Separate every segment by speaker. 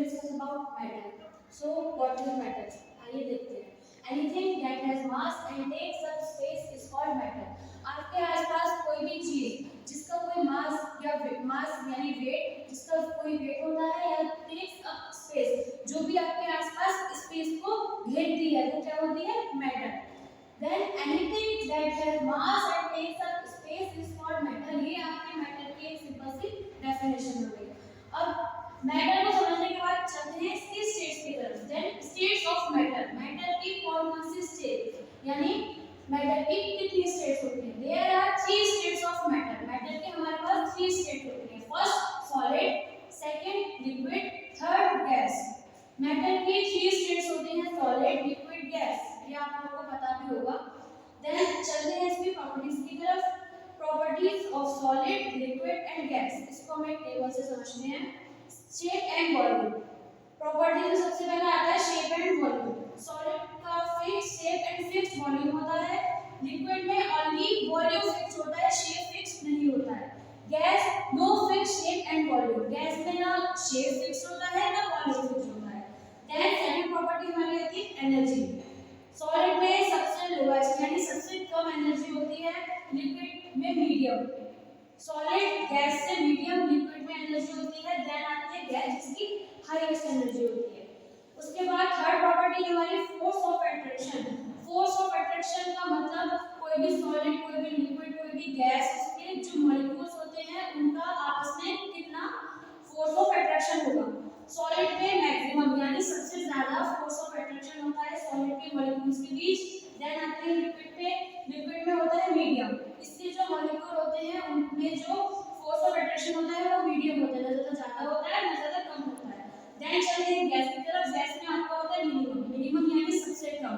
Speaker 1: discuss about matter. So what is matter? आइए देखते हैं. Anything that has mass and takes up space is called matter. आपके आसपास कोई भी चीज जिसका कोई मास या मास यानी वेट, जिसका कोई वेट होता है या टेक्स अप स्पेस, जो भी आपके आसपास स्पेस को घेरती है वो क्या होती है? Matter. Then anything that has mass and takes up space is called matter. ये आपके मैटर की एक सिंपल सी डेफिनेशन हो गई. अब मैटर को समझने के बाद चलते हैं इसकी स्टेट्स की तरफ. Then states of matter. Matter की कौन कौन सी स्टेट, यानी मैटर की कितनी स्टेट्स होती हैं? There are 3 states of matter. Matter की हमारे पास 3 स्टेट होती हैं. First solid, second liquid, third gas. Matter की 3 स्टेट्स होती हैं, सॉलिड, लिक्विड, गैस. ये आप लोगों को पता भी होगा. देन चलते हैं इसकी प्रॉपर्टीज की तरफ. Properties of solid, liquid and gas. इसको हम एक टेबल से समझते हैं. Shape and volume. प्रॉपर्टी में सबसे पहला आता है शेप एंड वॉल्यूम. सॉलिड का fix shape and fix volume होता है. लिक्विड में ओनली वॉल्यूम फिक्स होता है, शेप फिक्स नहीं होता है. Gas no fix shape and volume. Gas में ना शेप फिक्स होता है ना वॉल्यूम फिक्स होता है. देन सेकंड प्रॉपर्टी हमारी आती है एनर्जी. सॉलिड में सबसे लोएस्ट यानी सबसे कम एनर्जी होती है, लिक्विड में मीडियम. सॉलिड गैस से मीडियम, लिक्विड में एनर्जी होती है. देन आती है गैस जिसकी हाईएस्ट एनर्जी होती है. उसके बाद थर्ड प्रॉपर्टी हमारी force of attraction. Force of attraction का मतलब कोई भी सॉलिड, कोई भी लिक्विड, कोई भी गैस, उसके जो मॉलिक्यूल्स होते हैं उनका आपस में कितना फोर्स ऑफ अट्रैक्शन होगा. सॉलिड में मैक्सिमम यानी सबसे ज्यादा फोर्स ऑफ अट्रैक्शन होता है सॉलिड के मॉलिक्यूल्स के बीच. देन आती है लिक्विड पे. लिक्विड में होता है मीडियम. इसके जो मॉलिक्यूल होते हैं उनमें जो फोर्स ऑफ अट्रैक्शन होता है वो मीडियम होता है, ना ज्यादा होता है ना ज्यादा कम होता है. देन चलते हैं गैस की तरफ. गैस में आपका होता है मिनिमम. मिनिमम यानी सबसे कम.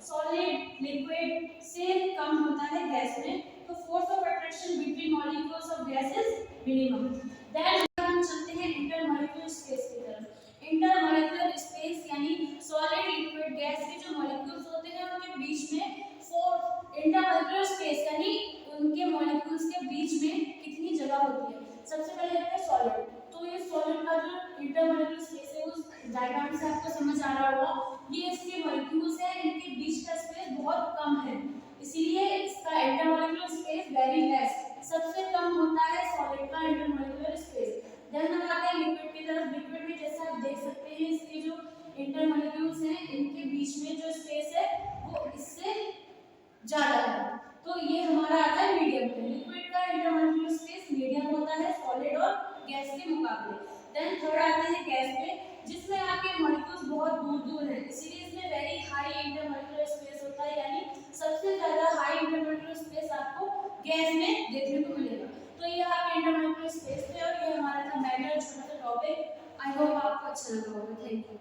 Speaker 1: सॉलिड लिक्विड से कम होता है गैस में, तो force of attraction between molecules of gas is minimum. Then हम चलते हैं इंटरमॉलिक्यूलर स्पेस की तरफ. इंटरमॉलिक्यूलर स्पेस यानी सॉलिड लिक्विड गैस के जो मॉलिक्यूल्स होते हैं उनके बीच में इंटरमॉलिक्यूलर स्पेस यानी उनके मॉलिक्यूल्स के बीच में कितनी जगह होती है. सबसे पहले देखते हैं सॉलिड. तो ये सॉलिड का जो इंटरमॉलिक्यूलर स्पेस है उस डायग्राम से आपको समझ आ रहा होगा. ये इसके मॉलिक्यूल्स हैं, इनके बीच का स्पेस बहुत कम है, इसीलिए इसका इंटरमॉलिक्यूलर स्पेस वेरी लेस. सबसे कम होता है सॉलिड का इंटरमॉलिक्यूलर स्पेस. देन हम आते हैं लिक्विड की तरफ. लिक्विड में जैसा आप देख सकते हैं इसके जो इंटरमॉलिक्यूल्स हैं इनके बीच में जो स्पेस है वो इससे ज्यादा है, तो ये हमारा आता है मीडियम पे. लिक्विड का इंटरमॉलिक्यूलर स्पेस मीडियम होता है सॉलिड और गैस के मुकाबले. देन थर्ड आते हैं गैस पे, जिसमें आपके मॉलिक्यूल्स बहुत दूर दूर हैं, इसीलिए इसमें वेरी हाई इंटरमॉलिक्यूलर स्पेस होता है, यानी सबसे ज्यादा हाई इंटरमॉलिक्यूलर स्पेस आपको गैस में देखने को मिलेगा. तो ये आपके इंटरमॉलिक्यूलर स्पेस थे और ये हमारा था मैटर छोटा सा टॉपिक. आई होप आपको अच्छा लगा होगा. Thank you.